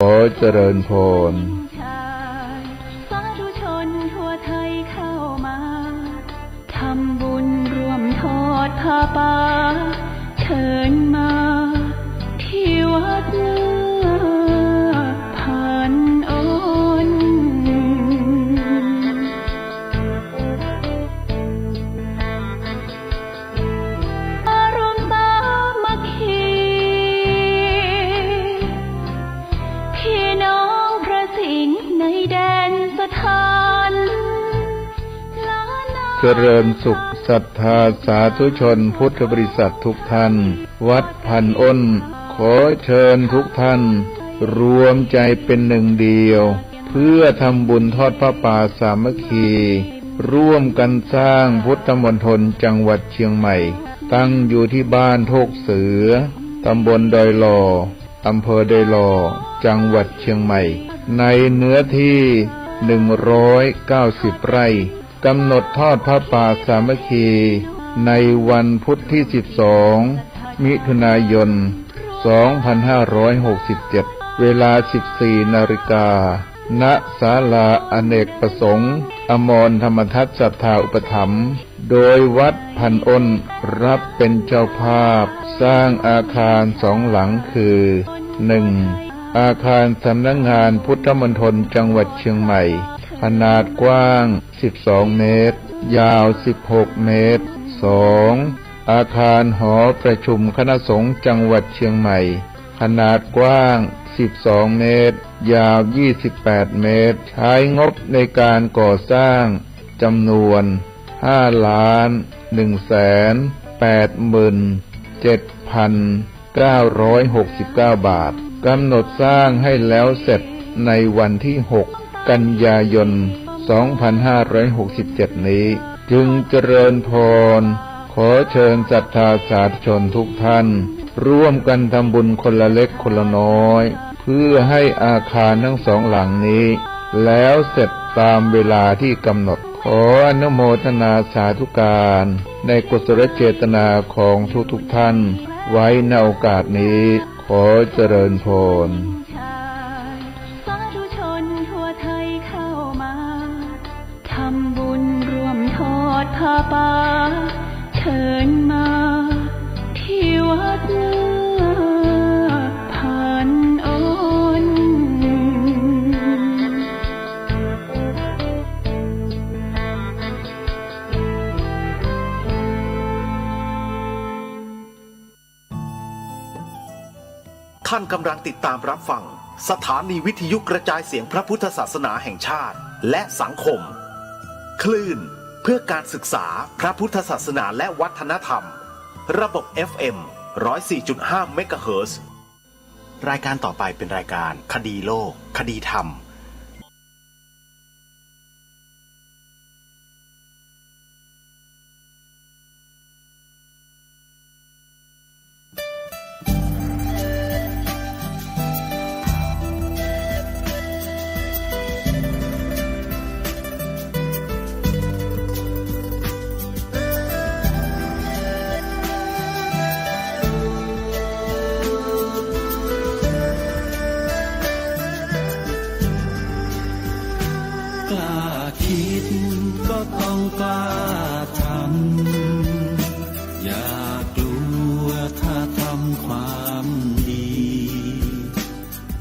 ขอเจริญพรสาธุชนทั่วไทยเข้ามาทำบุญร่วมทอดผ้าป่าเชิญมาที่วัดเนื้อพันอ้นอารมณ์สามัคคีพี่น้องพระสิงห์ในแดนสถานเจริญสุขศรัทธาสาธุชนพุทธบริษัททุกท่านวัดพันอ้นขอเชิญทุกท่านรวมใจเป็นหนึ่งเดียวเพื่อทำบุญทอดพระป่าสามัคคีร่วมกันสร้างพุทธมณฑลจังหวัดเชียงใหม่ตั้งอยู่ที่บ้านโทกเสือตำบลดอยหล่ออำเภอดอยหล่อจังหวัดเชียงใหม่ในเนื้อที่190 ไร่กำหนดทอดพระป่าสามัคคีในวันพุธที่12 มิถุนายน 2567 เวลา 14 นาฬิกาณศาลาอเนกประสงค์อมรธรรมทัศน์ศรัทธาอุปถัมภ์โดยวัดพันอ้นรับเป็นเจ้าภาพสร้างอาคาร2 หลังคือ 1. อาคารสำนักงานพุทธมณฑลจังหวัดเชียงใหม่ขนาดกว้าง12 เมตรยาว16 เมตร 2. อาคารหอประชุมคณะสงฆ์จังหวัดเชียงใหม่ขนาดกว้าง12 เมตรยาว28 เมตรใช้งบในการก่อสร้างจำนวน5,187,969 บาทกำหนดสร้างให้แล้วเสร็จในวันที่6 กันยายน 2567 นี้จึงเจริญพรขอเชิญศรัทธาสาธุชนทุกท่านร่วมกันทำบุญคนละเล็กคนละน้อยเพื่อให้อาคารทั้ง2 หลังนี้แล้วเสร็จตามเวลาที่กำหนดขออนุโมทนาสาธุการในกุศลเจตนาของทุกท่านไว้ในโอกาสนี้ขอเจริญพรทำบุญร่วมทอดผ้าป่าเชิญมาที่วัดเนื้อพันอ้นท่านกำลังติดตามรับฟังสถานีวิทยุกระจายเสียงพระพุทธศาสนาแห่งชาติและสังคมคลื่นเพื่อการศึกษาพระพุทธศาสนาและวัฒนธรรมระบบ FM 104.5 เมกะเฮิรตซ์รายการต่อไปเป็นรายการคดีโลกคดีธรรมต้องกล้าทำอย่ากลัวถ้าทำความดี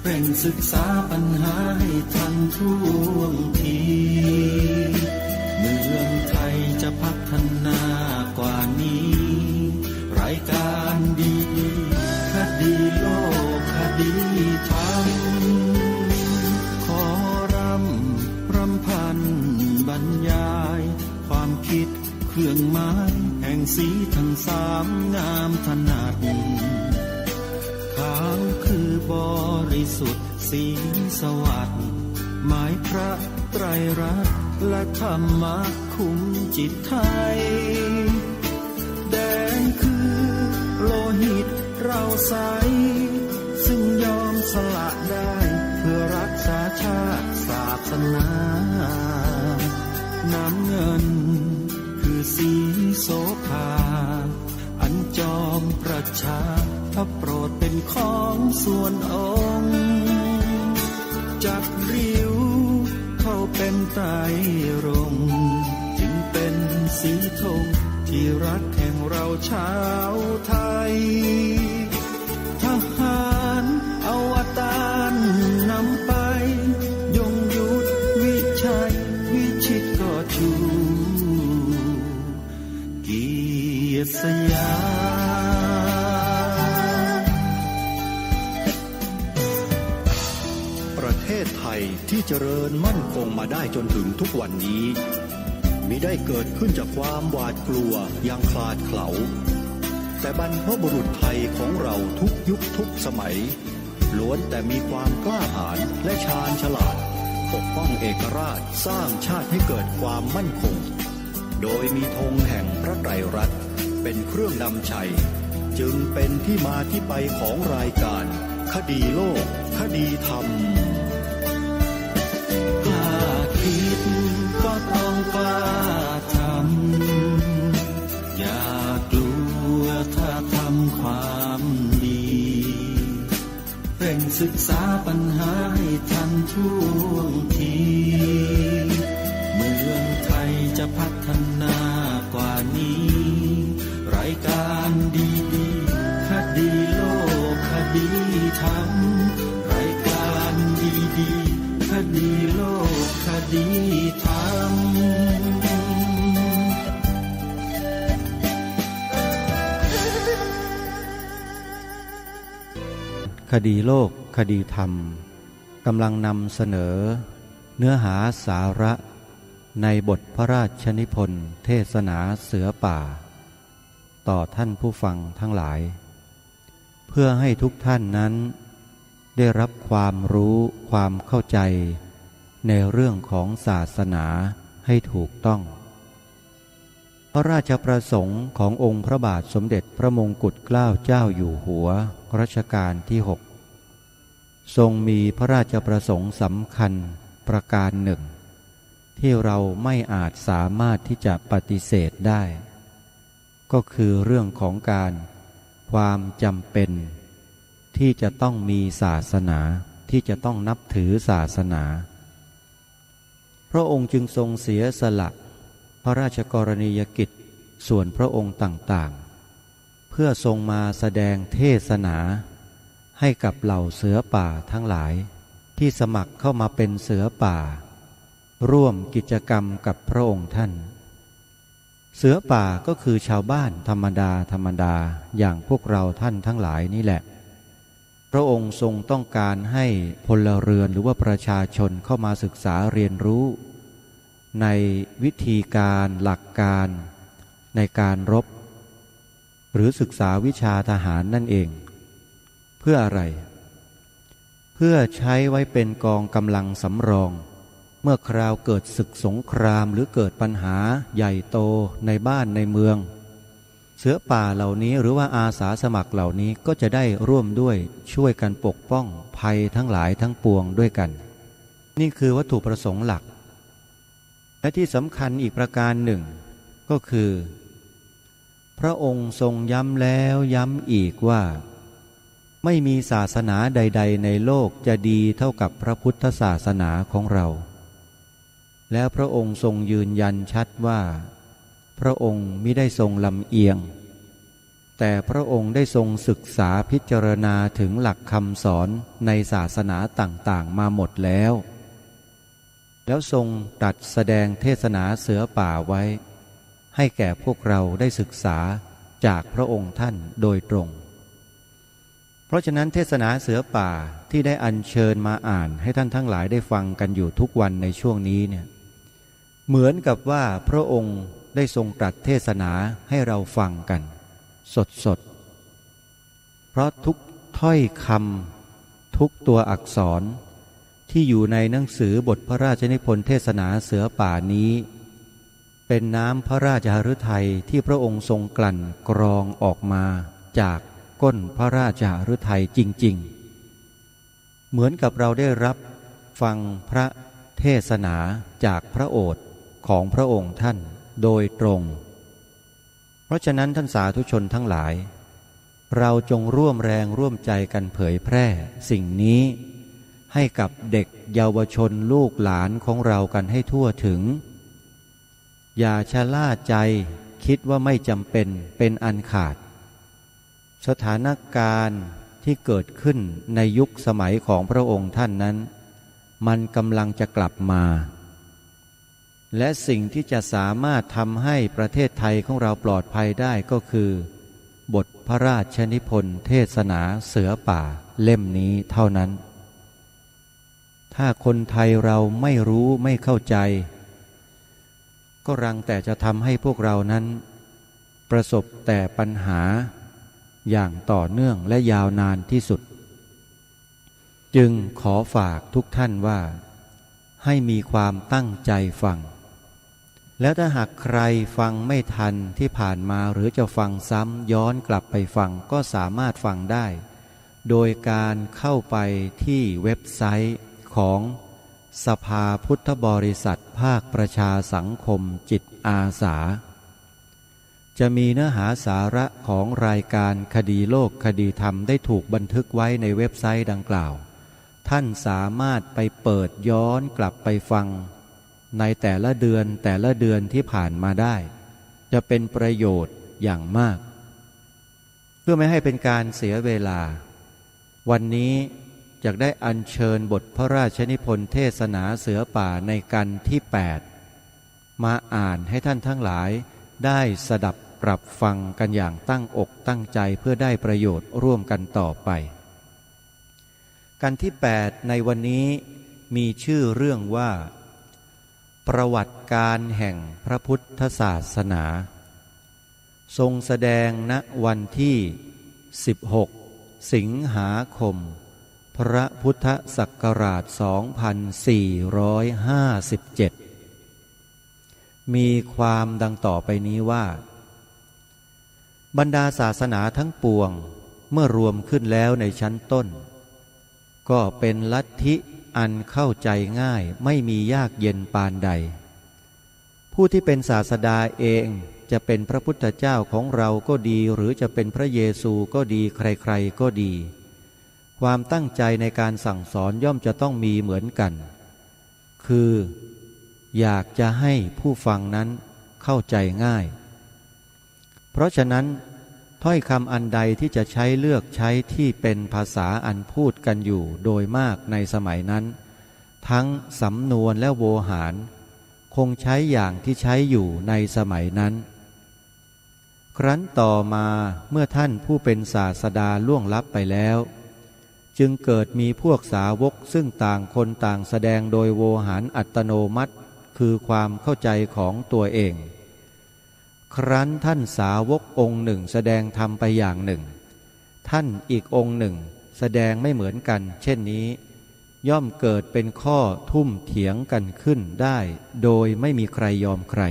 เร่งศึกษาปัญหาให้ทันท่วงทีเมืองไทยจะพัฒนากว่านี้รายการดีคดีโลกคดีธรรมขอรำพันบรรยายความคิดเครื่องหมายแห่งสีทั้ง3งามถนัดขาวคือบริสุทธิ์สีสวัสดิ์หมายพระไตรรัตน์และธรรมะคุ้มจิตไทยแดงคือโลหิตเราใสซึ่งยอมสละได้เพื่อรักษาชาติศาสนาน้ำเงินคือสีโสภาอันจอมประชาพระโปรดเป็นของส่วนองค์ เป็นไตรรงค์จึงเป็นสีธงที่รักแห่งเราชาวไทยทหารอวตารนำไปยงยุทธวิชัยวิชิตก็ชูเกียรติสยามประเทศไทยที่เจริญมั่นคงมาได้จนถึงทุกวันนี้มิได้เกิดขึ้นจากความหวาดกลัวอย่างคลาดเขลาแต่บรรพบุรุษไทยของเราทุกยุคทุกสมัยล้วนแต่มีความกล้าหาญและชาญฉลาดปกป้องเอกราชสร้างชาติให้เกิดความมั่นคงโดยมีธงแห่งพระไตรรัตน์เป็นเครื่องนำชัยจึงเป็นที่มาที่ไปของรายการคดีโลกคดีธรรมกล้าคิดก็ต้องกล้าทำอย่ากลัวถ้าทำความดีเร่งศึกษาปัญหาให้ทันท่วงทีเมืองไทยจะพัฒนากว่านี้รายการดีๆคดีโลกคดีธรรมรายการดีๆคดีโลกคดีธรรมคดีโลกคดีธรรมกำลังนำเสนอเนื้อหาสาระในบทพระราชนิพนธ์เทศนาเสือป่าต่อท่านผู้ฟังทั้งหลายเพื่อให้ทุกท่านนั้นได้รับความรู้ความเข้าใจในเรื่องของศาสนาให้ถูกต้องพระราชประสงค์ขององค์พระบาทสมเด็จพระมงกุฎเกล้าเจ้าอยู่หัวรัชกาลที่ 6ทรงมีพระราชประสงค์สำคัญประการหนึ่งที่เราไม่อาจสามารถที่จะปฏิเสธได้ก็คือเรื่องของการความจำเป็นที่จะต้องมีศาสนาที่จะต้องนับถือศาสนาพระองค์จึงทรงเสียสละพระราชกรณียกิจส่วนพระองค์ต่างๆเพื่อทรงมาแสดงเทศนาให้กับเหล่าเสือป่าทั้งหลายที่สมัครเข้ามาเป็นเสือป่าร่วมกิจกรรมกับพระองค์ท่านเสือป่าก็คือชาวบ้านธรรมดาอย่างพวกเราท่านทั้งหลายนี่แหละพระองค์ทรงต้องการให้พลเรือนหรือว่าประชาชนเข้ามาศึกษาเรียนรู้ในวิธีการหลักการในการรบหรือศึกษาวิชาทหารนั่นเองเพื่ออะไรเพื่อใช้ไว้เป็นกองกำลังสำรองเมื่อคราวเกิดศึกสงครามหรือเกิดปัญหาใหญ่โตในบ้านในเมืองเสือป่าเหล่านี้หรือว่าอาสาสมัครเหล่านี้ก็จะได้ร่วมด้วยช่วยกันปกป้องภัยทั้งหลายทั้งปวงด้วยกันนี่คือวัตถุประสงค์หลักและที่สำคัญอีกประการหนึ่งก็คือพระองค์ทรงย้ำแล้วย้ำอีกว่าไม่มีศาสนาใดๆในโลกจะดีเท่ากับพระพุทธศาสนาของเราแล้วพระองค์ทรงยืนยันชัดว่าพระองค์มิได้ทรงลำเอียงแต่พระองค์ได้ทรงศึกษาพิจารณาถึงหลักคำสอนในศาสนาต่างๆมาหมดแล้วทรงตรัสแสดงเทศนาเสือป่าไว้ให้แก่พวกเราได้ศึกษาจากพระองค์ท่านโดยตรงเพราะฉะนั้นเทศนาเสือป่าที่ได้อัญเชิญมาอ่านให้ท่านทั้งหลายได้ฟังกันอยู่ทุกวันในช่วงนี้เนี่ยเหมือนกับว่าพระองค์ได้ทรงตรัสเทศนาให้เราฟังกันสดเพราะทุกถ้อยคำทุกตัวอักษรที่อยู่ในหนังสือบทพระราชนิพนธ์เทศนาเสือป่านี้เป็นน้ำพระราชฤทัยที่พระองค์ทรงกลั่นกรองออกมาจากก้นพระราชฤทัยจริงๆเหมือนกับเราได้รับฟังพระเทศนาจากพระโอษฐ์ของพระองค์ท่านโดยตรงเพราะฉะนั้นท่านสาธุชนทั้งหลายเราจงร่วมแรงร่วมใจกันเผยแพร่สิ่งนี้ใ ให้กับเด็กเยาวชนลูกหลานของเรากันให้ทั่วถึงอย่าชะล่าใจคิดว่าไม่จำเป็นอันขาดสถานการณ์ที่เกิดขึ้นในยุคสมัยของพระองค์ท่านนั้นมันกำลังจะกลับมาและสิ่งที่จะสามารถทำให้ประเทศไทยของเราปลอดภัยได้ก็คือบทพระราชนิพนธ์เทศนาเสือป่าเล่มนี้เท่านั้นถ้าคนไทยเราไม่รู้ไม่เข้าใจก็รังแต่จะทำให้พวกเรานั้นประสบแต่ปัญหาอย่างต่อเนื่องและยาวนานที่สุดจึงขอฝากทุกท่านว่าให้มีความตั้งใจฟังแล้วถ้าหากใครฟังไม่ทันที่ผ่านมาหรือจะฟังซ้ำย้อนกลับไปฟังก็สามารถฟังได้โดยการเข้าไปที่เว็บไซต์ของสภาพุทธบริษัทภาคประชาสังคมจิตอาสาจะมีเนื้อหาสาระของรายการคดีโลกคดีธรรมได้ถูกบันทึกไว้ในเว็บไซต์ดังกล่าวท่านสามารถไปเปิดย้อนกลับไปฟังในแต่ละเดือนที่ผ่านมาได้จะเป็นประโยชน์อย่างมากเพื่อไม่ให้เป็นการเสียเวลาวันนี้จะได้อัญเชิญบทพระราชนิพนธ์เทศนาเสือป่าในกันที่8มาอ่านให้ท่านทั้งหลายได้สดับปรับฟังกันอย่างตั้งอกตั้งใจเพื่อได้ประโยชน์ร่วมกันต่อไปกันที่8ในวันนี้มีชื่อเรื่องว่าประวัติการแห่งพระพุทธศาสนาทรงแสดงณวันที่16สิงหาคมพระพุทธศักราช2457มีความดังต่อไปนี้ว่าบรรดาศาสนาทั้งปวงเมื่อรวมขึ้นแล้วในชั้นต้นก็เป็นลัทธิอันเข้าใจง่ายไม่มียากเย็นปานใดผู้ที่เป็นศาสดาเองจะเป็นพระพุทธเจ้าของเราก็ดีหรือจะเป็นพระเยซูก็ดีใครๆก็ดีความตั้งใจในการสั่งสอนย่อมจะต้องมีเหมือนกันคืออยากจะให้ผู้ฟังนั้นเข้าใจง่ายเพราะฉะนั้นถ้อยคำอันใดที่จะใช้เลือกใช้ที่เป็นภาษาอันพูดกันอยู่โดยมากในสมัยนั้นทั้งสำนวนและโวหารคงใช้อย่างที่ใช้อยู่ในสมัยนั้นครั้นต่อมาเมื่อท่านผู้เป็นศาสดาล่วงลับไปแล้วจึงเกิดมีพวกสาวกซึ่งต่างคนต่างแสดงโดยโวหารอัตโนมัติคือความเข้าใจของตัวเองครั้นท่านสาวกองค์หนึ่งแสดงธรรมไปอย่างหนึ่งท่านอีกองค์หนึ่งแสดงไม่เหมือนกันเช่นนี้ย่อมเกิดเป็นข้อทุ่มเถียงกันขึ้นได้โดยไม่มีใครยอมใคร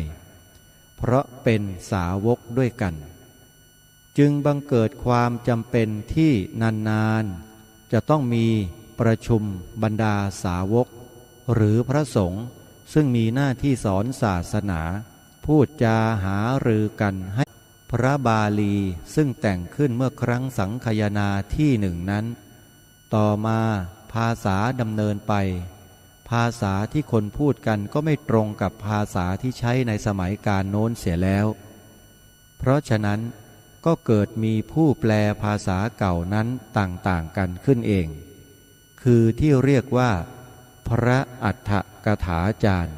เพราะเป็นสาวกด้วยกันจึงบังเกิดความจำเป็นที่นานๆจะต้องมีประชุมบรรดาสาวกหรือพระสงฆ์ซึ่งมีหน้าที่สอนศาสนาพูดจาหารือกันให้พระบาลีซึ่งแต่งขึ้นเมื่อครั้งสังคายนาที่หนึ่งนั้นต่อมาภาษาดำเนินไปภาษาที่คนพูดกันก็ไม่ตรงกับภาษาที่ใช้ในสมัยกาลโน้นเสียแล้วเพราะฉะนั้นก็เกิดมีผู้แปลภาษาเก่านั้นต่างๆกันขึ้นเองคือที่เรียกว่าพระอัฏฐกถาจารย์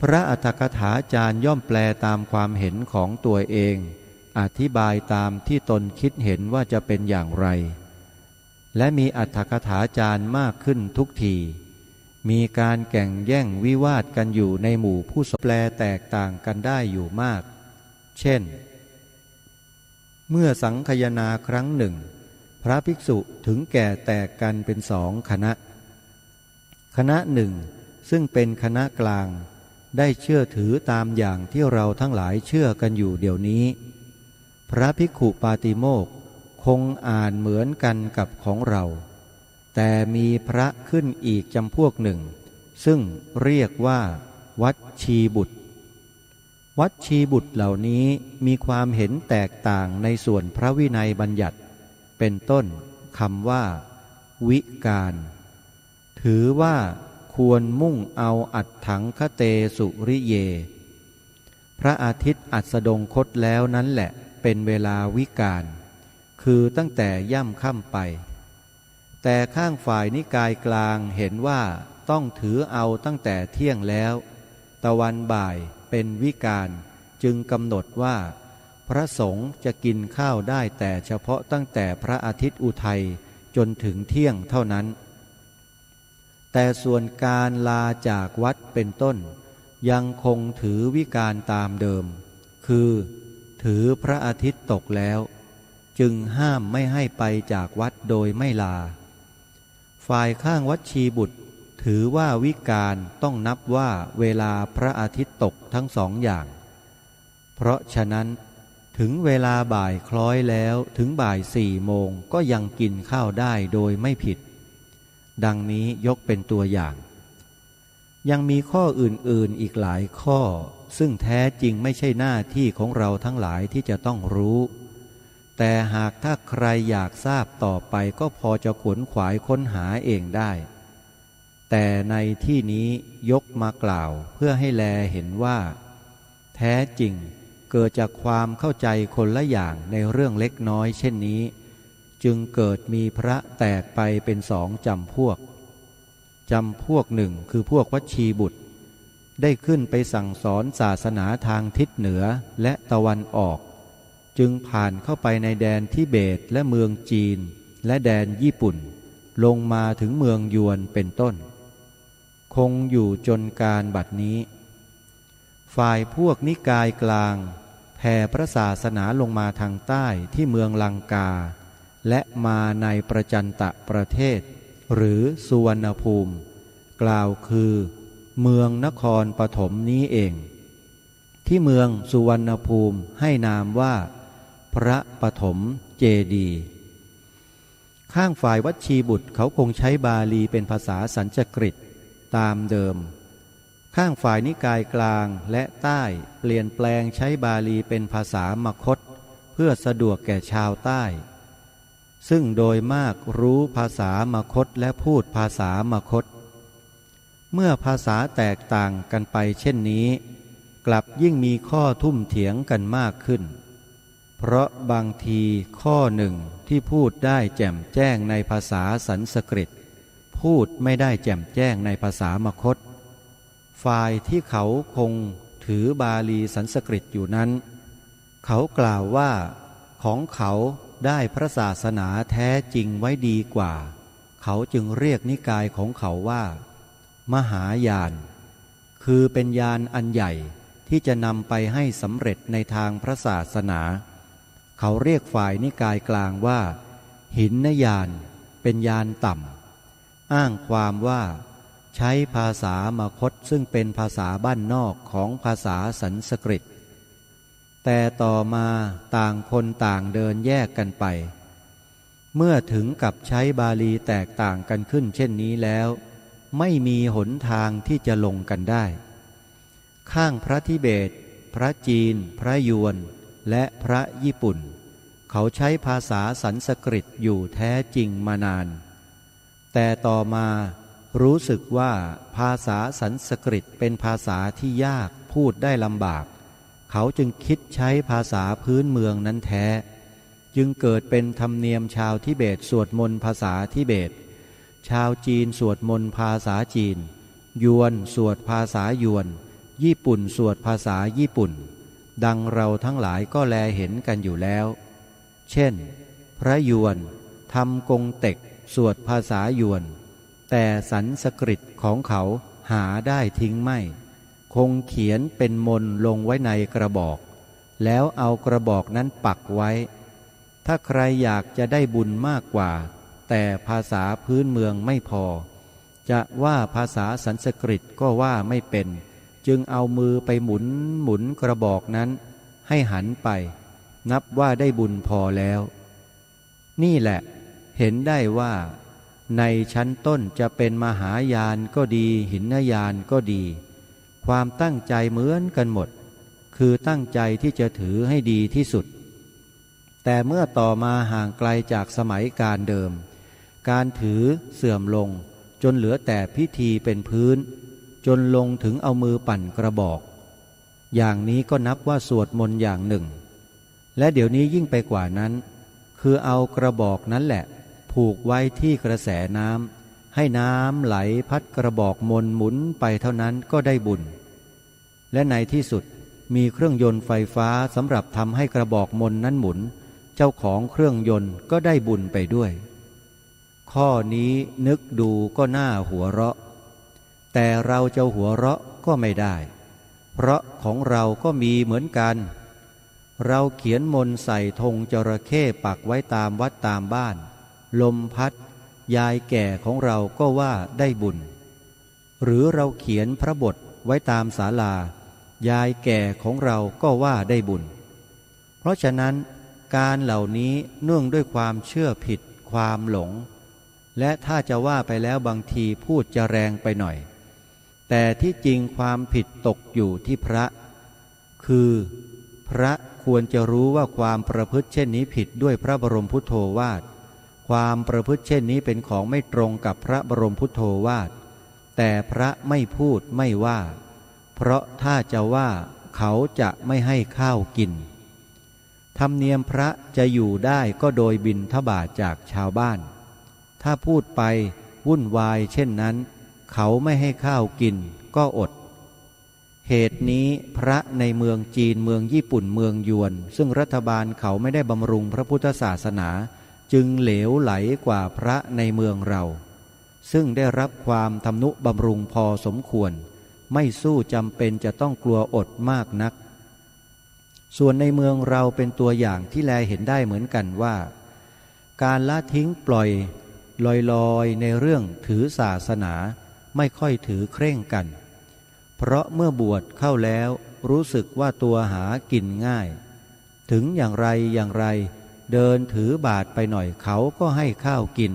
พระอัฏฐกถาจารย์ย่อมแปลตามความเห็นของตัวเองอธิบายตามที่ตนคิดเห็นว่าจะเป็นอย่างไรและมีอัฏฐกถาจารย์มากขึ้นทุกทีมีการแข่งแย่งวิวาทกันอยู่ในหมู่ผู้แปลแตกต่างกันได้อยู่มากเช่นเมื่อสังคายนาครั้งหนึ่งพระภิกษุถึงแก่แตกกันเป็น2 คณะคณะหนึ่งซึ่งเป็นคณะกลางได้เชื่อถือตามอย่างที่เราทั้งหลายเชื่อกันอยู่เดี๋ยวนี้พระภิกขุปาติโมกข์คงอ่านเหมือนกันกับของเราแต่มีพระขึ้นอีกจำพวกหนึ่งซึ่งเรียกว่าวัชชีบุตรวัชชีบุตรเหล่านี้มีความเห็นแตกต่างในส่วนพระวินัยบัญญัติเป็นต้นคำว่าวิการ ถือว่าควรมุ่งเอาอัฏฐังคเตสุริเยพระอาทิตย์อัสดงคตแล้วนั้นแหละเป็นเวลาวิกาลคือตั้งแต่ย่ำค่ำไปแต่ข้างฝ่ายนิกายกลางเห็นว่าต้องถือเอาตั้งแต่เที่ยงแล้วตะวันบ่ายเป็นวิกาลจึงกำหนดว่าพระสงฆ์จะกินข้าวได้แต่เฉพาะตั้งแต่พระอาทิตย์อุทัยจนถึงเที่ยงเท่านั้นแต่ส่วนการลาจากวัดเป็นต้นยังคงถือวิกาลตามเดิมคือถือพระอาทิตย์ตกแล้วจึงห้ามไม่ให้ไปจากวัดโดยไม่ลาฝ่ายข้างวัดชีบุตรถือว่าวิกาลต้องนับว่าเวลาพระอาทิตย์ตกทั้งสองอย่างเพราะฉะนั้นถึงเวลาบ่ายคล้อยแล้วถึงบ่าย4 โมงก็ยังกินข้าวได้โดยไม่ผิดดังนี้ยกเป็นตัวอย่างยังมีข้ออื่นๆอีกหลายข้อซึ่งแท้จริงไม่ใช่หน้าที่ของเราทั้งหลายที่จะต้องรู้แต่หากถ้าใครอยากทราบต่อไปก็พอจะขวนขวายค้นหาเองได้แต่ในที่นี้ยกมากล่าวเพื่อให้แลเห็นว่าแท้จริงเกิดจากความเข้าใจคนละอย่างในเรื่องเล็กน้อยเช่นนี้จึงเกิดมีพระแตกไปเป็น2 จำพวกหนึ่งคือพวกวัชชีบุตรได้ขึ้นไปสั่งสอนศาสนาทางทิศเหนือและตะวันออกจึงผ่านเข้าไปในแดนทิเบตและเมืองจีนและแดนญี่ปุ่นลงมาถึงเมืองยวนเป็นต้นคงอยู่จนการบัดนี้ฝ่ายพวกนิกายกลางแผ่พระศาสนาลงมาทางใต้ที่เมืองลังกาและมาในประจันตประเทศหรือสุวรรณภูมิกล่าวคือเมืองนครปฐมนี้เองที่เมืองสุวรรณภูมิให้นามว่าพระปฐมเจดีย์ข้างฝ่ายวัชชีบุตรเขาคงใช้บาลีเป็นภาษาสันสกฤตตามเดิมข้างฝ่ายนิกายกลางและใต้เปลี่ยนแปลงใช้บาลีเป็นภาษามคธเพื่อสะดวกแก่ชาวใต้ซึ่งโดยมากรู้ภาษามคธและพูดภาษามคธเมื่อภาษาแตกต่างกันไปเช่นนี้กลับยิ่งมีข้อทุ่มเถียงกันมากขึ้นเพราะบางทีข้อหนึ่งที่พูดได้แจ่มแจ้งในภาษาสันสกฤตพูดไม่ได้แจ่มแจ้งในภาษามคธฝ่ายที่เขาคงถือบาลีสันสกฤตอยู่นั้นเขากล่าวว่าของเขาได้พระศาสนาแท้จริงไว้ดีกว่าเขาจึงเรียกนิกายของเขาว่ามหายานคือเป็นยานอันใหญ่ที่จะนำไปให้สำเร็จในทางพระศาสนาเขาเรียกฝ่ายนิกายกลางว่าหินนยานเป็นยานต่ำอ้างความว่าใช้ภาษามคธซึ่งเป็นภาษาบ้านนอกของภาษาสันสกฤตแต่ต่อมาต่างคนต่างเดินแยกกันไปเมื่อถึงกับใช้บาลีแตกต่างกันขึ้นเช่นนี้แล้วไม่มีหนทางที่จะลงกันได้ข้างพระทิเบตพระจีนพระยวนและพระญี่ปุ่นเขาใช้ภาษาสันสกฤตอยู่แท้จริงมานานแต่ต่อมารู้สึกว่าภาษาสันสกฤตเป็นภาษาที่ยากพูดได้ลำบากเขาจึงคิดใช้ภาษาพื้นเมืองนั้นแท้จึงเกิดเป็นธรรมเนียมชาวทิเบตสวดมนต์ภาษาทิเบตชาวจีนสวดมนต์ภาษาจีนยวนสวดภาษายวนญี่ปุ่นสวดภาษาญี่ปุ่นดังเราทั้งหลายก็แลเห็นกันอยู่แล้วเช่นพระยวนทำกงเต็กสวดภาษายวนแต่สันสกฤตของเขาหาได้ทิ้งไม่คงเขียนเป็นมนต์ลงไว้ในกระบอกแล้วเอากระบอกนั้นปักไว้ถ้าใครอยากจะได้บุญมากกว่าแต่ภาษาพื้นเมืองไม่พอจะว่าภาษาสันสกฤตก็ว่าไม่เป็นจึงเอามือไปหมุนกระบอกนั้นให้หันไปนับว่าได้บุญพอแล้วนี่แหละเห็นได้ว่าในชั้นต้นจะเป็นมหายานก็ดีหินยานก็ดีความตั้งใจเหมือนกันหมดคือตั้งใจที่จะถือให้ดีที่สุดแต่เมื่อต่อมาห่างไกลจากสมัยการเดิมการถือเสื่อมลงจ นเหลือแต่พิธีเป็นพื้นจนลงถึงเอามือปั่นกระบอกอย่างนี้ก็นับว่าสวดมนต์อย่างหนึ่งและเดี๋ยวนี้ยิ่งไปกว่านั้นคือเอากระบอกนั้นแหละผูกไว้ที่กระแสน้ำให้น้ำไหลพัดกระบอกมนต์หมุนไปเท่านั้นก็ได้บุญและในที่สุดมีเครื่องยนต์ไฟฟ้าสำหรับทำให้กระบอกมนต์นั้นหมุนเจ้าของเครื่องยนต์ก็ได้บุญไปด้วยข้อนี้นึกดูก็น่าหัวเราะแต่เราจะหัวเราะก็ไม่ได้เพราะของเราก็มีเหมือนกันเราเขียนมนต์ใส่ธงจระเข้ปักไว้ตามวัดตามบ้านลมพัดยายแก่ของเราก็ว่าได้บุญหรือเราเขียนพระบทไว้ตามศาลายายแก่ของเราก็ว่าได้บุญเพราะฉะนั้นการเหล่านี้เนื่องด้วยความเชื่อผิดความหลงและถ้าจะว่าไปแล้วบางทีพูดจะแรงไปหน่อยแต่ที่จริงความผิดตกอยู่ที่พระคือพระควรจะรู้ว่าความประพฤติเช่นนี้ผิดด้วยพระบรมพุทโธวาทความประพฤติเช่นนี้เป็นของไม่ตรงกับพระบรมพุทโธวาทแต่พระไม่พูดไม่ว่าเพราะถ้าจะว่าเขาจะไม่ให้ข้าวกินธรรมเนียมพระจะอยู่ได้ก็โดยบิณฑบาตจากชาวบ้านถ้าพูดไปวุ่นวายเช่นนั้นเขาไม่ให้ข้าวกินก็อดเหตุนี้พระในเมืองจีนเมืองญี่ปุ่นเมืองยวนซึ่งรัฐบาลเขาไม่ได้บำรุงพระพุทธศาสนาจึงเหลวไหลกว่าพระในเมืองเราซึ่งได้รับความทำนุบำรุงพอสมควรไม่สู้จำเป็นจะต้องกลัวอดมากนักส่วนในเมืองเราเป็นตัวอย่างที่แลเห็นได้เหมือนกันว่าการละทิ้งปล่อยลอยๆในเรื่องถือศาสนาไม่ค่อยถือเคร่งกันเพราะเมื่อบวชเข้าแล้วรู้สึกว่าตัวหากินง่ายถึงอย่างไรเดินถือบาตรไปหน่อยเขาก็ให้ข้าวกิน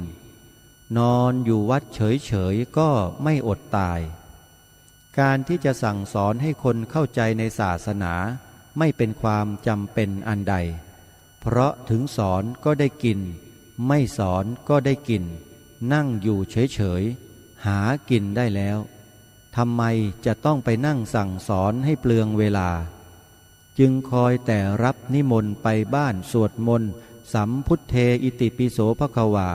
นอนอยู่วัดเฉยๆก็ไม่อดตายการที่จะสั่งสอนให้คนเข้าใจในศาสนาไม่เป็นความจำเป็นอันใดเพราะถึงสอนก็ได้กินไม่สอนก็ได้กินนั่งอยู่เฉยๆหากินได้แล้วทำไมจะต้องไปนั่งสั่งสอนให้เปลืองเวลาจึงคอยแต่รับนิมนต์ไปบ้านสวดมนต์สัมพุทเทอิติปิโสภควา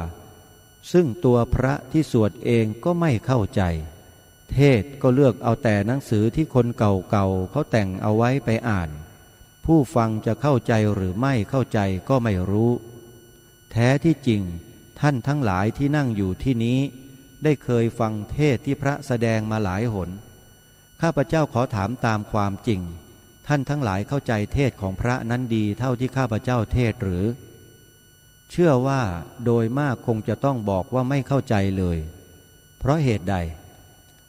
ซึ่งตัวพระที่สวดเองก็ไม่เข้าใจเทศก็เลือกเอาแต่หนังสือที่คนเก่าๆเขาแต่งเอาไว้ไปอ่านผู้ฟังจะเข้าใจหรือไม่เข้าใจก็ไม่รู้แท้ที่จริงท่านทั้งหลายที่นั่งอยู่ที่นี้ได้เคยฟังเทศที่พระแสดงมาหลายหนข้าพเจ้าขอถามตามความจริงท่านทั้งหลายเข้าใจเทศของพระนั้นดีเท่าที่ข้าพเจ้าเทศหรือเชื่อว่าโดยมากคงจะต้องบอกว่าไม่เข้าใจเลยเพราะเหตุใด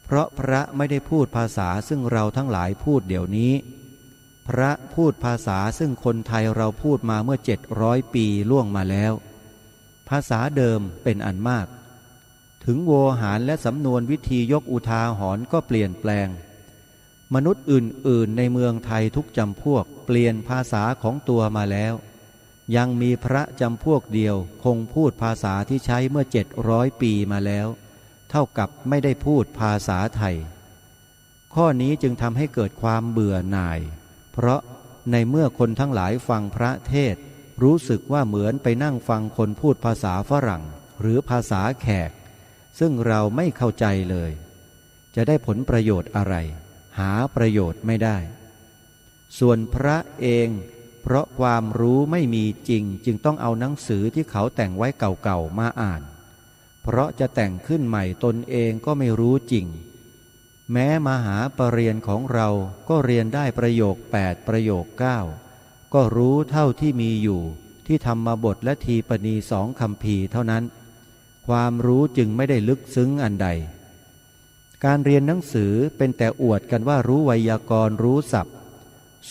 เพราะพระไม่ได้พูดภาษาซึ่งเราทั้งหลายพูดเดี๋ยวนี้พระพูดภาษาซึ่งคนไทยเราพูดมาเมื่อ700 ปีล่วงมาแล้วภาษาเดิมเป็นอันมากถึงโวหารและสำนวนวิธียกอุทาหรณ์ก็เปลี่ยนแปลงมนุษย์อื่นๆในเมืองไทยทุกจำพวกเปลี่ยนภาษาของตัวมาแล้วยังมีพระจำพวกเดียวคงพูดภาษาที่ใช้เมื่อ700 ปีมาแล้วเท่ากับไม่ได้พูดภาษาไทยข้อนี้จึงทำให้เกิดความเบื่อหน่ายเพราะในเมื่อคนทั้งหลายฟังพระเทศรู้สึกว่าเหมือนไปนั่งฟังคนพูดภาษาฝรั่งหรือภาษาแขกซึ่งเราไม่เข้าใจเลยจะได้ผลประโยชน์อะไรหาประโยชน์ไม่ได้ส่วนพระเองเพราะความรู้ไม่มีจริงจึงต้องเอาหนังสือที่เขาแต่งไว้เก่าๆมาอ่านเพราะจะแต่งขึ้นใหม่ตนเองก็ไม่รู้จริงแม้มหาปรริญญาของเราก็เรียนได้ประโยค8ประโยค9ก็รู้เท่าที่มีอยู่ที่ธรรมบทและทีปณี2 คัมภีร์เท่านั้นความรู้จึงไม่ได้ลึกซึ้งอันใดการเรียนหนังสือเป็นแต่อวดกันว่ารู้ไวยากรณ์รู้ศัพท์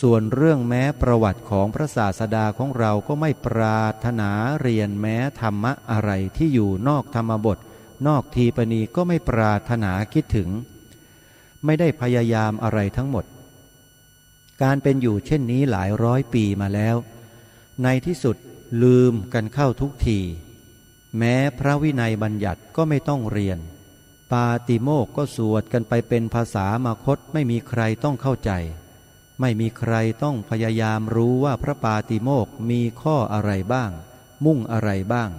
ส่วนเรื่องแม้ประวัติของพระศาสดาของเราก็ไม่ปรารถนาเรียนแม้ธรรมะอะไรที่อยู่นอกธรรมบทนอกทีปณีก็ไม่ปรารถนาคิดถึงไม่ได้พยายามอะไรทั้งหมดการเป็นอยู่เช่นนี้หลายร้อยปีมาแล้วในที่สุดลืมกันเข้าทุกทีแม้พระวินัยบัญญัติก็ไม่ต้องเรียน ปาติโมกข์ก็สวดกันไปเป็นภาษามคธไม่มีใครต้องเข้าใจไม่มีใครต้องพยายามรู้ว่าพระปาติโมกข์มีข้ออะไรบ้างมุ่งอะไรบ้าง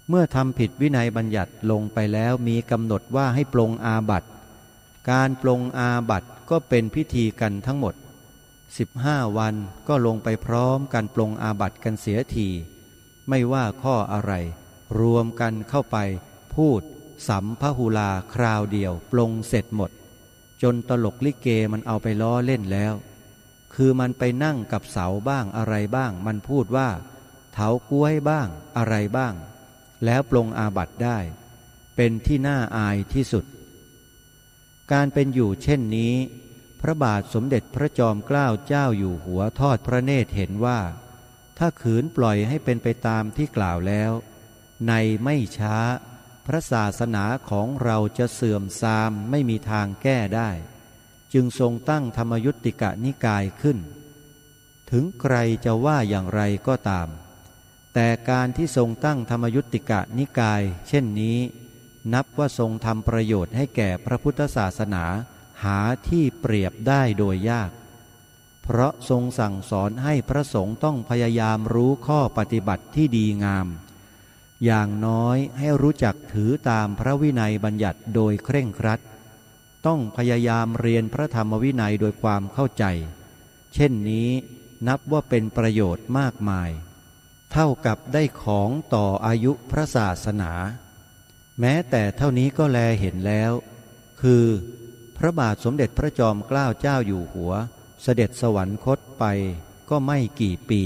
เมื่อทำผิดวินัยบัญญัติลงไปแล้วมีกำหนดว่าให้ปลงอาบัติการปลงอาบัติก็เป็นพิธีกันทั้งหมด15 วันก็ลงไปพร้อมกันปลงอาบัติกันเสียทีไม่ว่าข้ออะไรรวมกันเข้าไปพูดสัมภหุลาคราวเดียวปลงเสร็จหมดจนตลกลิเกมันเอาไปล้อเล่นแล้วคือมันไปนั่งกับเสาบ้างอะไรบ้างมันพูดว่าเถาก้วยบ้างอะไรบ้างแล้วปลงอาบัติได้เป็นที่น่าอายที่สุดการเป็นอยู่เช่นนี้พระบาทสมเด็จพระจอมเกล้าเจ้าอยู่หัวทอดพระเนตรเห็นว่าถ้าขืนปล่อยให้เป็นไปตามที่กล่าวแล้วในไม่ช้าพระศาสนาของเราจะเสื่อมทรามไม่มีทางแก้ได้จึงทรงตั้งธรรมยุตติกนิกายขึ้นถึงใครจะว่าอย่างไรก็ตามแต่การที่ทรงตั้งธรรมยุตติกนิกายเช่นนี้นับว่าทรงทำประโยชน์ให้แก่พระพุทธศาสนาหาที่เปรียบได้โดยยากเพราะทรงสั่งสอนให้พระสงฆ์ต้องพยายามรู้ข้อปฏิบัติที่ดีงามอย่างน้อยให้รู้จักถือตามพระวินัยบัญญัติโดยเคร่งครัดต้องพยายามเรียนพระธรรมวินัยโดยความเข้าใจเช่นนี้นับว่าเป็นประโยชน์มากมายเท่ากับได้ของต่ออายุพระศาสนาแม้แต่เท่านี้ก็แลเห็นแล้วคือพระบาทสมเด็จพระจอมเกล้าเจ้าอยู่หัวเสด็จสวรรคตไปก็ไม่กี่ปี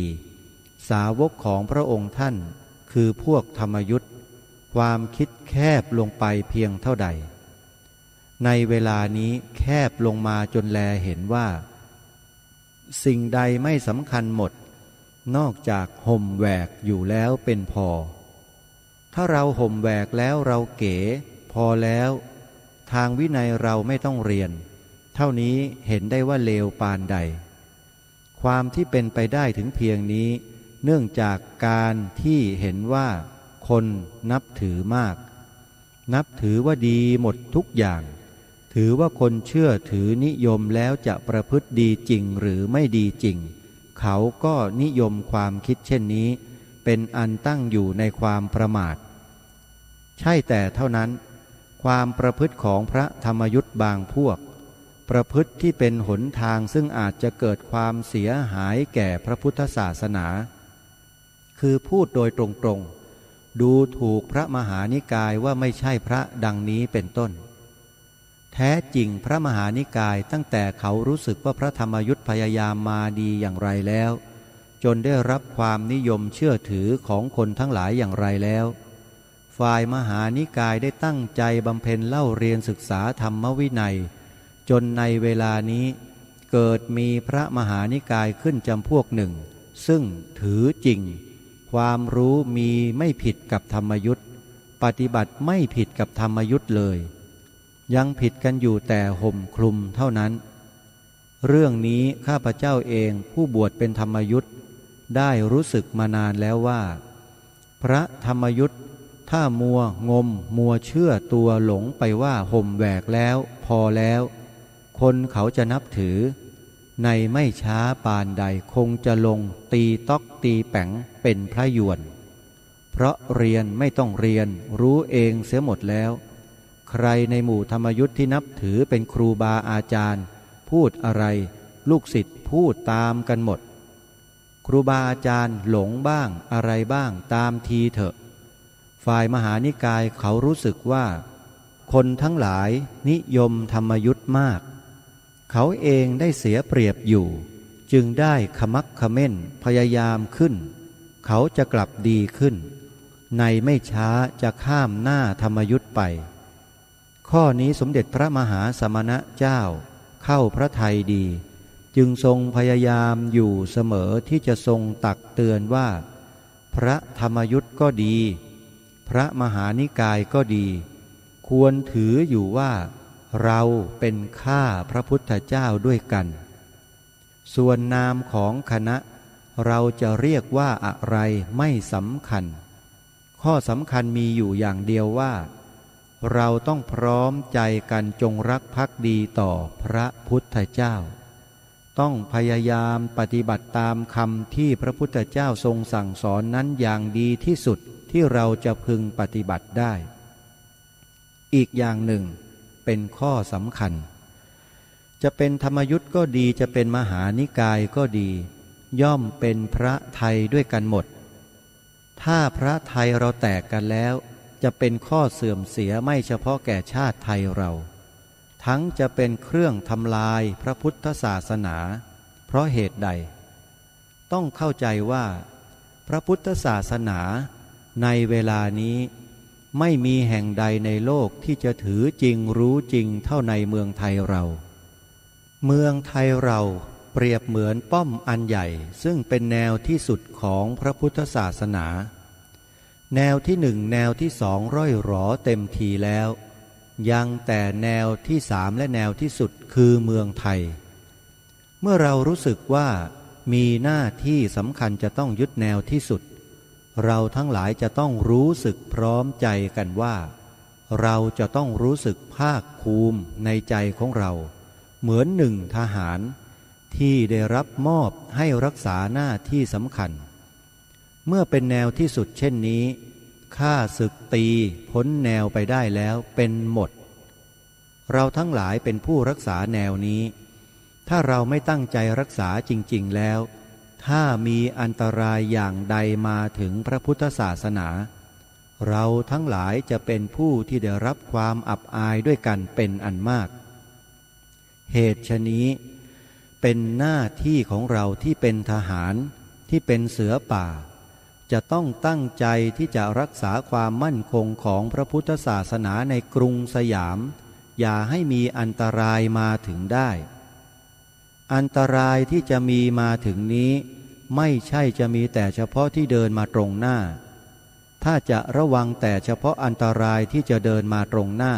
สาวกของพระองค์ท่านคือพวกธรรมยุทธ์ความคิดแคบลงไปเพียงเท่าใดในเวลานี้แคบลงมาจนแลเห็นว่าสิ่งใดไม่สำคัญหมดนอกจากห่มแหวกอยู่แล้วเป็นพอถ้าเราห่มแหวกแล้วเราเก๋พอแล้วทางวินัยเราไม่ต้องเรียนเท่านี้เห็นได้ว่าเลวปานใดความที่เป็นไปได้ถึงเพียงนี้เนื่องจากการที่เห็นว่าคนนับถือมากนับถือว่าดีหมดทุกอย่างถือว่าคนเชื่อถือนิยมแล้วจะประพฤติดีจริงหรือไม่ดีจริงเขาก็นิยมความคิดเช่นนี้เป็นอันตั้งอยู่ในความประมาทใช่แต่เท่านั้นความประพฤติของพระธรรมยุทธ์บางพวกประพฤติที่เป็นหนทางซึ่งอาจจะเกิดความเสียหายแก่พระพุทธศาสนาคือพูดโดยตรงๆดูถูกพระมหานิกายว่าไม่ใช่พระดังนี้เป็นต้นแท้จริงพระมหานิกายตั้งแต่เขารู้สึกว่าพระธรรมยุทธ์พยายามมาดีอย่างไรแล้วจนได้รับความนิยมเชื่อถือของคนทั้งหลายอย่างไรแล้วฝ่ายมหานิกายได้ตั้งใจบำเพ็ญเล่าเรียนศึกษาธรรมวินัยจนในเวลานี้เกิดมีพระมหานิกายขึ้นจำพวกหนึ่งซึ่งถือจริงความรู้มีไม่ผิดกับธรรมยุทธ์ปฏิบัติไม่ผิดกับธรรมยุทธ์เลยยังผิดกันอยู่แต่ห่มคลุมเท่านั้นเรื่องนี้ข้าพเจ้าเองผู้บวชเป็นธรรมยุทธ์ได้รู้สึกมานานแล้วว่าพระธรรมยุทธ์ถ้ามัวงมมัวเชื่อตัวหลงไปว่าห่มแหวกแล้วพอแล้วคนเขาจะนับถือในไม่ช้าปานใดคงจะลงตีต๊อกตีแป๋งเป็นพระหยวนเพราะเรียนไม่ต้องเรียนรู้เองเสียหมดแล้วใครในหมู่ธรรมยุทธ์ที่นับถือเป็นครูบาอาจารย์พูดอะไรลูกศิษย์พูดตามกันหมดครูบาอาจารย์หลงบ้างอะไรบ้างตามทีเถอะฝ่ายมหานิกายเขารู้สึกว่าคนทั้งหลายนิยมธรรมยุทธ์มากเขาเองได้เสียเปรียบอยู่จึงได้ขมักเขม้นพยายามขึ้นเขาจะกลับดีขึ้นในไม่ช้าจะข้ามหน้าธรรมยุทธ์ไปข้อนี้สมเด็จพระมหาสมณะเจ้าเข้าพระทัยดีจึงทรงพยายามอยู่เสมอที่จะทรงตักเตือนว่าพระธรรมยุทธ์ก็ดีพระมหานิกายก็ดีควรถืออยู่ว่าเราเป็นข้าพระพุทธเจ้าด้วยกันส่วนนามของคณะเราจะเรียกว่าอะไรไม่สำคัญข้อสำคัญมีอยู่อย่างเดียวว่า เราต้องพร้อมใจกันจงรักภักดีต่อพระพุทธเจ้าต้องพยายามปฏิบัติตามคำที่พระพุทธเจ้าทรงสั่งสอนนั้นอย่างดีที่สุดที่เราจะพึงปฏิบัติได้อีกอย่างหนึ่งเป็นข้อสำคัญจะเป็นธรรมยุทธ์ก็ดีจะเป็นมหานิกายก็ดีย่อมเป็นพระไทยด้วยกันหมดถ้าพระไทยเราแตกกันแล้วจะเป็นข้อเสื่อมเสียไม่เฉพาะแก่ชาติไทยเราทั้งจะเป็นเครื่องทำลายพระพุทธศาสนาเพราะเหตุใดต้องเข้าใจว่าพระพุทธศาสนาในเวลานี้ไม่มีแห่งใดในโลกที่จะถือจริงรู้จริงเท่าในเมืองไทยเราเมืองไทยเราเปรียบเหมือนป้อมอันใหญ่ซึ่งเป็นแนวที่สุดของพระพุทธศาสนาแนวที่หนึ่งแนวที่สองร่อยหรอเต็มทีแล้วยังแต่แนวที่สามและแนวที่สุดคือเมืองไทยเมื่อเรารู้สึกว่ามีหน้าที่สำคัญจะต้องยึดแนวที่สุดเราทั้งหลายจะต้องรู้สึกพร้อมใจกันว่าเราจะต้องรู้สึกภาคภูมิในใจของเราเหมือนหนึ่งทหารที่ได้รับมอบให้รักษาหน้าที่สำคัญเมื่อเป็นแนวที่สุดเช่นนี้ข้าศึกตีพ้นแนวไปได้แล้วเป็นหมดเราทั้งหลายเป็นผู้รักษาแนวนี้ถ้าเราไม่ตั้งใจรักษาจริงๆแล้วถ้ามีอันตรายอย่างใดมาถึงพระพุทธศาสนาเราทั้งหลายจะเป็นผู้ที่ได้รับความอับอายด้วยกันเป็นอันมากเหตุฉะนี้เป็นหน้าที่ของเราที่เป็นทหารที่เป็นเสือป่าจะต้องตั้งใจที่จะรักษาความมั่นคงของพระพุทธศาสนาในกรุงสยามอย่าให้มีอันตรายมาถึงได้อันตรายที่จะมีมาถึงนี้ไม่ใช่จะมีแต่เฉพาะที่เดินมาตรงหน้าถ้าจะระวังแต่เฉพาะอันตรายที่จะเดินมาตรงหน้า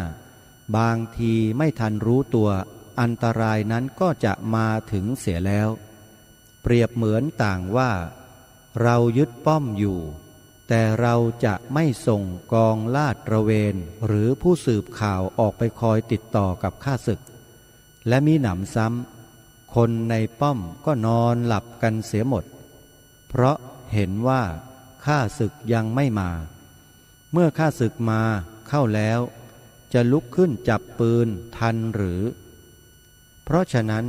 บางทีไม่ทันรู้ตัวอันตรายนั้นก็จะมาถึงเสียแล้วเปรียบเหมือนต่างว่าเรายึดป้อมอยู่แต่เราจะไม่ส่งกองลาดตระเวนหรือผู้สืบข่าวออกไปคอยติดต่อกับข้าศึกและมีหนำซ้ำคนในป้อมก็นอนหลับกันเสียหมดเพราะเห็นว่าข้าศึกยังไม่มาเมื่อข้าศึกมาเข้าแล้วจะลุกขึ้นจับปืนทันหรือเพราะฉะนั้น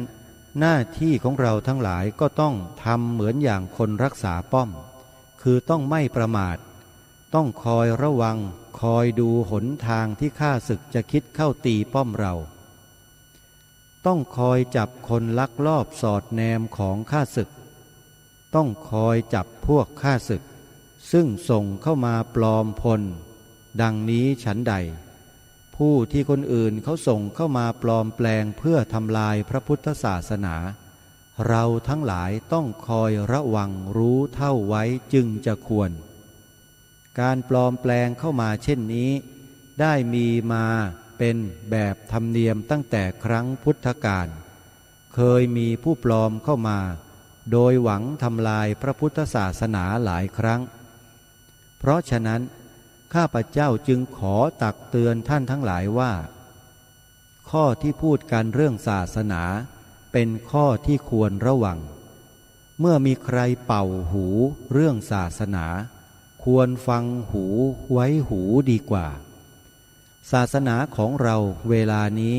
หน้าที่ของเราทั้งหลายก็ต้องทำเหมือนอย่างคนรักษาป้อมคือต้องไม่ประมาทต้องคอยระวังคอยดูหนทางที่ข้าศึกจะคิดเข้าตีป้อมเราต้องคอยจับคนลักลอบสอดแนมของข้าศึกต้องคอยจับพวกข้าศึกซึ่งส่งเข้ามาปลอมพลดังนี้ฉันใดผู้ที่คนอื่นเขาส่งเข้ามาปลอมแปลงเพื่อทำลายพระพุทธศาสนาเราทั้งหลายต้องคอยระวังรู้เท่าไว้จึงจะควรการปลอมแปลงเข้ามาเช่นนี้ได้มีมาเป็นแบบธรรมเนียมตั้งแต่ครั้งพุทธกาลเคยมีผู้ปลอมเข้ามาโดยหวังทำลายพระพุทธศาสนาหลายครั้งเพราะฉะนั้นข้าพเจ้าจึงขอตักเตือนท่านทั้งหลายว่าข้อที่พูดกันเรื่องศาสนาเป็นข้อที่ควรระวังเมื่อมีใครเป่าหูเรื่องศาสนาควรฟังหูไว้หูดีกว่าศาสนาของเราเวลานี้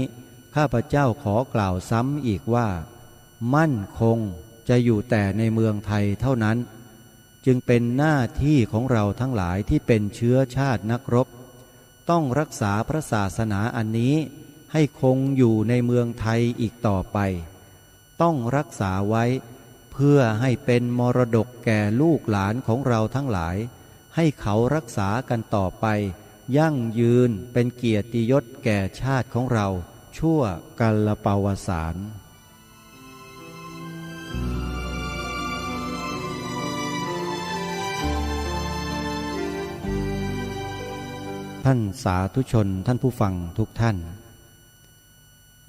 ข้าพเจ้าขอกล่าวซ้ำอีกว่ามั่นคงจะอยู่แต่ในเมืองไทยเท่านั้นจึงเป็นหน้าที่ของเราทั้งหลายที่เป็นเชื้อชาตินักรบต้องรักษาพระศาสนาอันนี้ให้คงอยู่ในเมืองไทยอีกต่อไปต้องรักษาไว้เพื่อให้เป็นมรดกแก่ลูกหลานของเราทั้งหลายให้เขารักษากันต่อไปยั่งยืนเป็นเกียรติยศแก่ชาติของเราชั่วกัลปวสานท่านสาธุชนท่านผู้ฟังทุกท่าน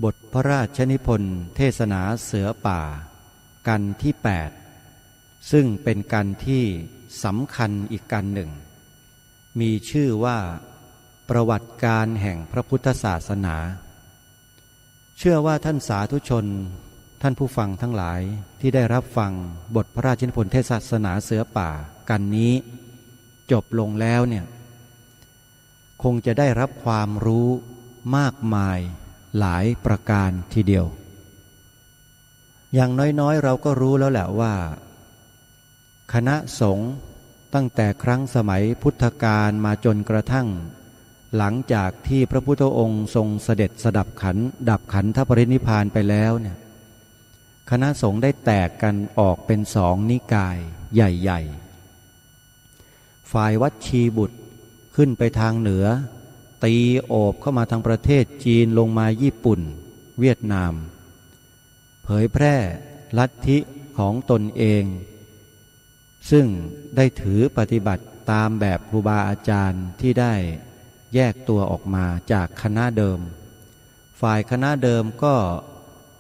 บทพระราชนิพนธ์เทศนาเสือป่ากันที่8ซึ่งเป็นกันที่สำคัญอีกกันหนึ่งมีชื่อว่า ประวัติการแห่งพระพุทธศาสนา เชื่อว่าท่านสาธุชนท่านผู้ฟังทั้งหลายที่ได้รับฟังบทพระราชนิพนธ์เทศศาสนาเสือป่ากันนี้จบลงแล้วเนี่ยคงจะได้รับความรู้มากมายหลายประการทีเดียวอย่างน้อยๆเราก็รู้แล้วแหละว่าคณะสงฆ์ตั้งแต่ครั้งสมัยพุทธกาลมาจนกระทั่งหลังจากที่พระพุทธองค์ทรงเสด็จสดับขันดับขันธปรินิพพานไปแล้วเนี่ยคณะสงฆ์ได้แตกกันออกเป็นสองนิกายใหญ่ๆฝ่ายวัดชีบุตรขึ้นไปทางเหนือตีโอบเข้ามาทางประเทศจีนลงมาญี่ปุ่นเวียดนามเผยแพร่ลัทธิของตนเองซึ่งได้ถือปฏิบัติตามแบบครูบาอาจารย์ที่ได้แยกตัวออกมาจากคณะเดิมฝ่ายคณะเดิมก็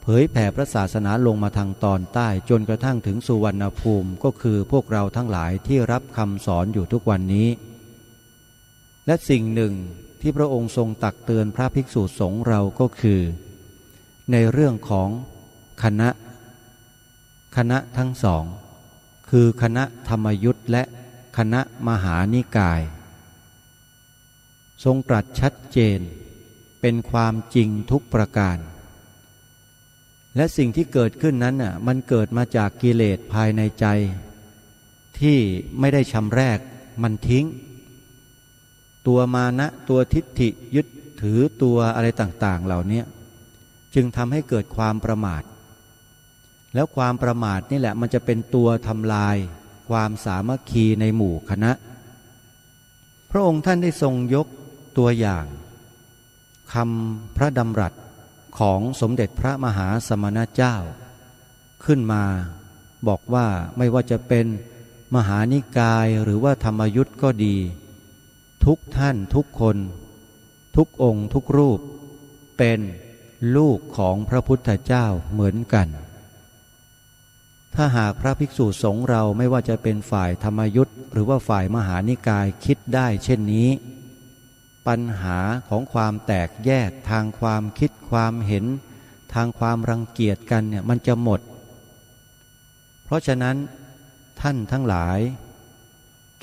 เผยแผ่พระศาสนาลงมาทางตอนใต้จนกระทั่งถึงสุวรรณภูมิก็คือพวกเราทั้งหลายที่รับคำสอนอยู่ทุกวันนี้และสิ่งหนึ่งที่พระองค์ทรงตักเตือนพระภิกษุสงฆ์เราก็คือในเรื่องของคณะทั้งสองคือคณะธรรมยุทธ์และคณะมหานิกายทรงตรัสชัดเจนเป็นความจริงทุกประการและสิ่งที่เกิดขึ้นนั้นน่ะมันเกิดมาจากกิเลสภายในใจที่ไม่ได้ชำแรกมันทิ้งตัวมานะตัวทิฏฐิยึดถือตัวอะไรต่างๆเหล่านี้จึงทำให้เกิดความประมาทแล้วความประมาทนี่แหละมันจะเป็นตัวทำลายความสามัคคีในหมู่คณะพระองค์ท่านได้ทรงยกตัวอย่างคำพระดำรัสของสมเด็จพระมหาสมณเจ้าขึ้นมาบอกว่าไม่ว่าจะเป็นมหานิกายหรือว่าธรรมยุทธ์ก็ดีทุกท่านทุกคนทุกองค์ทุกรูปเป็นลูกของพระพุทธเจ้าเหมือนกันถ้าหากพระภิกษุสงฆ์เราไม่ว่าจะเป็นฝ่ายธรรมยุทธ์หรือว่าฝ่ายมหานิกายคิดได้เช่นนี้ปัญหาของความแตกแยกทางความคิดความเห็นทางความรังเกียจกันเนี่ยมันจะหมดเพราะฉะนั้นท่านทั้งหลาย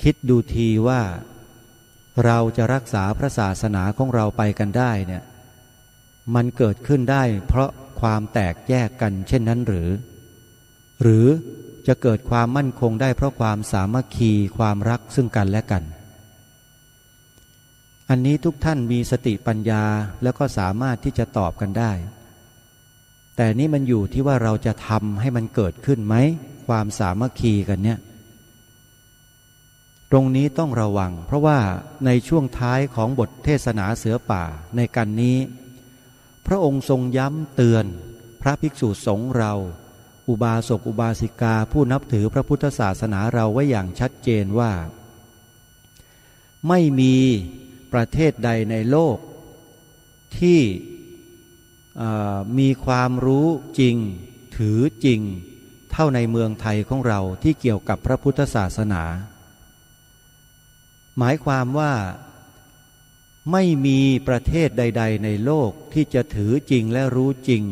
คิดดูทีว่าเราจะรักษาพระศาสนาของเราไปกันได้เนี่ยมันเกิดขึ้นได้เพราะความแตกแยกกันเช่นนั้นหรือจะเกิดความมั่นคงได้เพราะความสามัคคีความรักซึ่งกันและกันอันนี้ทุกท่านมีสติปัญญาแล้วก็สามารถที่จะตอบกันได้แต่นี่มันอยู่ที่ว่าเราจะทำให้มันเกิดขึ้นไหมความสามัคคีกันเนี่ยตรงนี้ต้องระวังเพราะว่าในช่วงท้ายของบทเทศนาเสือป่าในกันนี้พระองค์ทรงย้ำเตือนพระภิกษุสงฆ์เราอุบาสกอุบาสิกาผู้นับถือพระพุทธศาสนาเราไว้อย่างชัดเจนว่าไม่มีประเทศใดในโลกที่มีความรู้จริงถือจริงเท่าในเมืองไทยของเราที่เกี่ยวกับพระพุทธศาสนาหมายความว่าไม่มีประเทศใดๆในโลกที่จะถือจริงและรู้จริง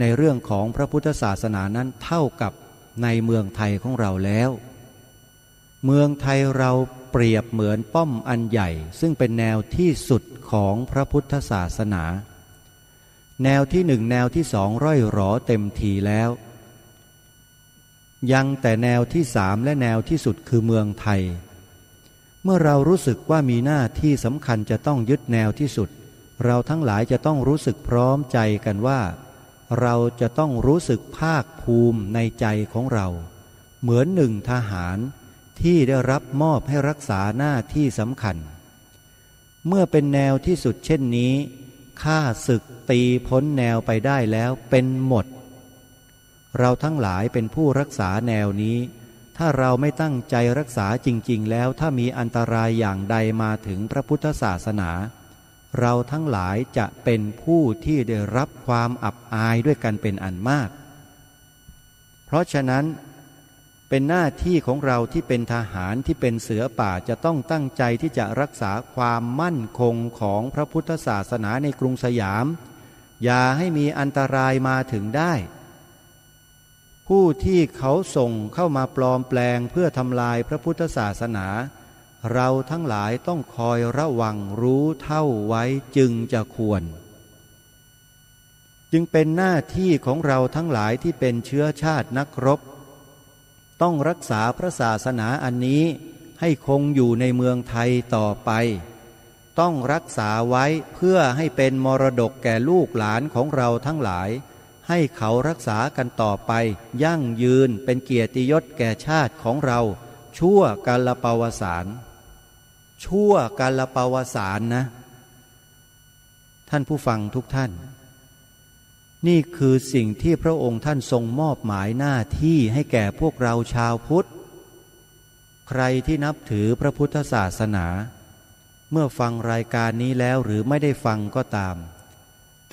ในเรื่องของพระพุทธศาสนานั้นเท่ากับในเมืองไทยของเราแล้วเมืองไทยเราเปรียบเหมือนป้อมอันใหญ่ซึ่งเป็นแนวที่สุดของพระพุทธศาสนาแนวที่หนึ่งแนวที่สองร่อยหรอเต็มทีแล้วยังแต่แนวที่สามและแนวที่สุดคือเมืองไทยเมื่อเรารู้สึกว่ามีหน้าที่สำคัญจะต้องยึดแนวที่สุดเราทั้งหลายจะต้องรู้สึกพร้อมใจกันว่าเราจะต้องรู้สึกภาคภูมิในใจของเราเหมือนหนึ่งทหารที่ได้รับมอบให้รักษาหน้าที่สำคัญเมื่อเป็นแนวที่สุดเช่นนี้ข้าศึกตีพ้นแนวไปได้แล้วเป็นหมดเราทั้งหลายเป็นผู้รักษาแนวนี้ถ้าเราไม่ตั้งใจรักษาจริงๆแล้วถ้ามีอันตรายอย่างใดมาถึงพระพุทธศาสนาเราทั้งหลายจะเป็นผู้ที่ได้รับความอับอายด้วยกันเป็นอันมากเพราะฉะนั้น เป็นหน้าที่ของเราที่เป็นทหารที่เป็นเสือป่าจะต้องตั้งใจที่จะรักษาความมั่นคงของพระพุทธศาสนาในกรุงสยามอย่าให้มีอันตรายมาถึงได้ผู้ที่เขาส่งเข้ามาปลอมแปลงเพื่อทำลายพระพุทธศาสนาเราทั้งหลายต้องคอยระวังรู้เท่าไว้จึงจะควรจึงเป็นหน้าที่ของเราทั้งหลายที่เป็นเชื้อชาตินักรบต้องรักษาพระศาสนาอันนี้ให้คงอยู่ในเมืองไทยต่อไปต้องรักษาไว้เพื่อให้เป็นมรดกแก่ลูกหลานของเราทั้งหลายให้เขารักษากันต่อไปยั่งยืนเป็นเกียรติยศแก่ชาติของเราชั่วกาลปวสานชั่วกาลปวสานนะท่านผู้ฟังทุกท่านนี่คือสิ่งที่พระองค์ท่านทรงมอบหมายหน้าที่ให้แก่พวกเราชาวพุทธใครที่นับถือพระพุทธศาสนาเมื่อฟังรายการนี้แล้วหรือไม่ได้ฟังก็ตาม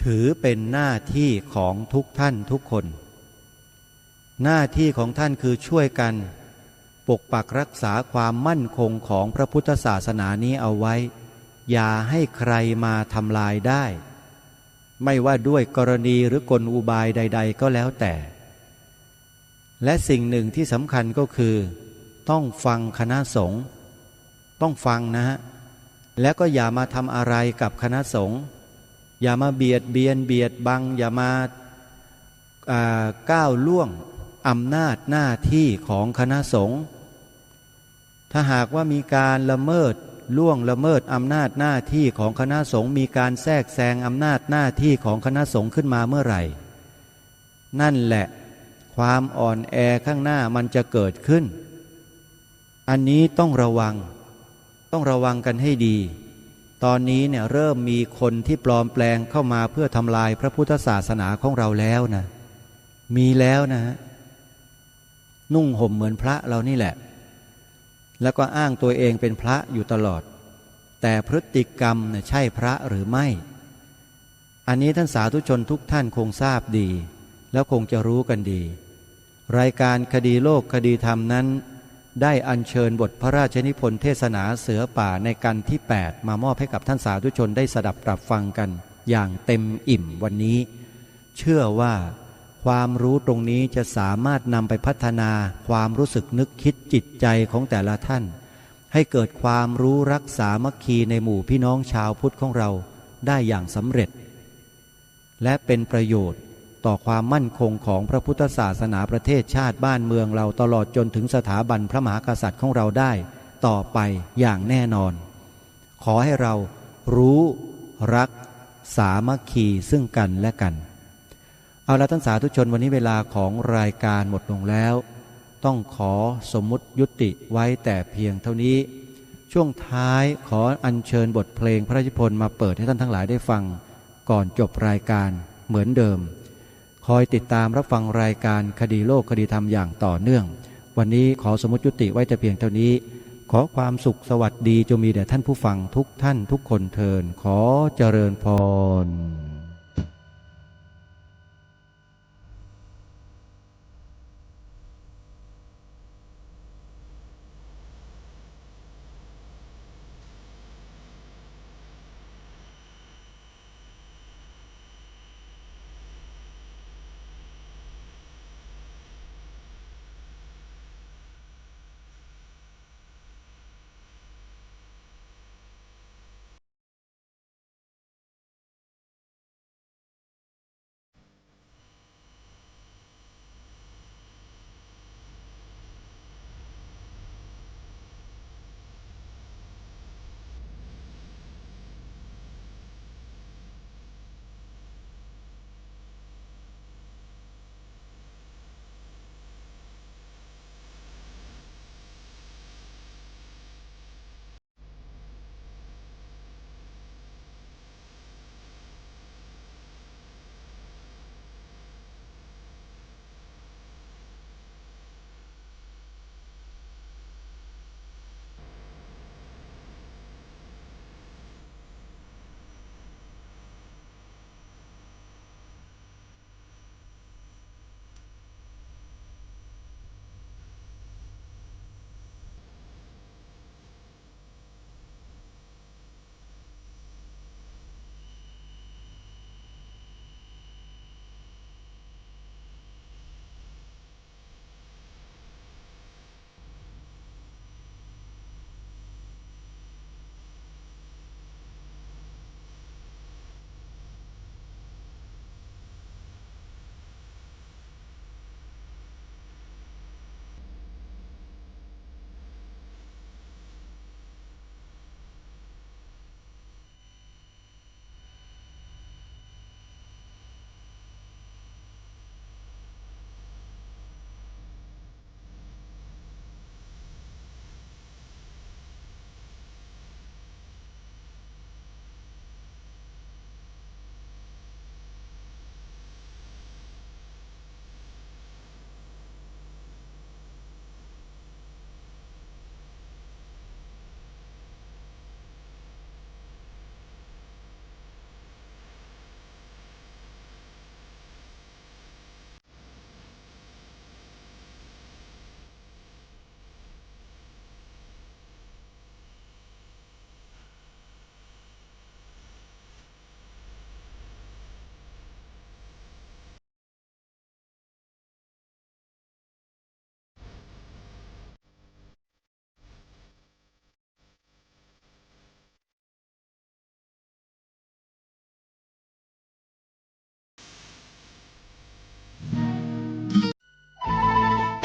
ถือเป็นหน้าที่ของทุกท่านทุกคนหน้าที่ของท่านคือช่วยกันปกปักรักษาความมั่นคงของพระพุทธศาสนานี้เอาไว้อย่าให้ใครมาทำลายได้ไม่ว่าด้วยกรณีหรือกลอุบายใดๆก็แล้วแต่และสิ่งหนึ่งที่สำคัญก็คือต้องฟังคณะสงฆ์ต้องฟังนะฮะแล้วก็อย่ามาทำอะไรกับคณะสงฆ์อย่ามาเบียดเบียนเบียดบังอย่ามาก้าวล่วงอำนาจหน้าที่ของคณะสงฆ์ถ้าหากว่ามีการละเมิดล่วงละเมิดอำนาจหน้าที่ของคณะสงฆ์มีการแทรกแซงอำนาจหน้าที่ของคณะสงฆ์ขึ้นมาเมื่อไหร่นั่นแหละความอ่อนแอข้างหน้ามันจะเกิดขึ้นอันนี้ต้องระวังกันให้ดีตอนนี้เนี่ยเริ่มมีคนที่ปลอมแปลงเข้ามาเพื่อทำลายพระพุทธศาสนาของเราแล้วนะมีแล้วนะนุ่งห่มเหมือนพระเรานี่แหละแล้วก็อ้างตัวเองเป็นพระอยู่ตลอดแต่พฤติกรรมเนี่ยใช่พระหรือไม่อันนี้ท่านสาธุชนทุกท่านคงทราบดีแล้วคงจะรู้กันดีรายการคดีโลกคดีธรรมนั้นได้อัญเชิญบทพระราชนิพนธ์เทศนาเสือป่าในกันที่8มามอบให้กับท่านสาธุชนได้สดับตรับฟังกันอย่างเต็มอิ่มวันนี้เชื่อว่าความรู้ตรงนี้จะสามารถนำไปพัฒนาความรู้สึกนึกคิดจิตใจของแต่ละท่านให้เกิดความรู้รักสามัคคีในหมู่พี่น้องชาวพุทธของเราได้อย่างสำเร็จและเป็นประโยชน์ต่อความมั่นคงของพระพุทธศาสนาประเทศชาติบ้านเมืองเราตลอดจนถึงสถาบันพระมหากษัตริย์ของเราได้ต่อไปอย่างแน่นอนขอให้เรารู้รักสามัคคีซึ่งกันและกันเอาละท่านสาธุชนวันนี้เวลาของรายการหมดลงแล้วต้องขอสมมุติยุติไว้แต่เพียงเท่านี้ช่วงท้ายขออัญเชิญบทเพลงพระราชนิพนธ์มาเปิดให้ท่านทั้งหลายได้ฟังก่อนจบรายการเหมือนเดิมคอยติดตามรับฟังรายการคดีโลกคดีธรรมอย่างต่อเนื่องวันนี้ขอสมมุติยุติไว้แต่เพียงเท่านี้ขอความสุขสวัสดีจงมีแด่ท่านผู้ฟังทุกท่านทุกคนเทินขอเจริญพร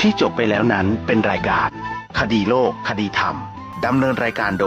ที่จบไปแล้วนั้นเป็นรายการคดีโลกคดีธรรมดำเนินรายการโดย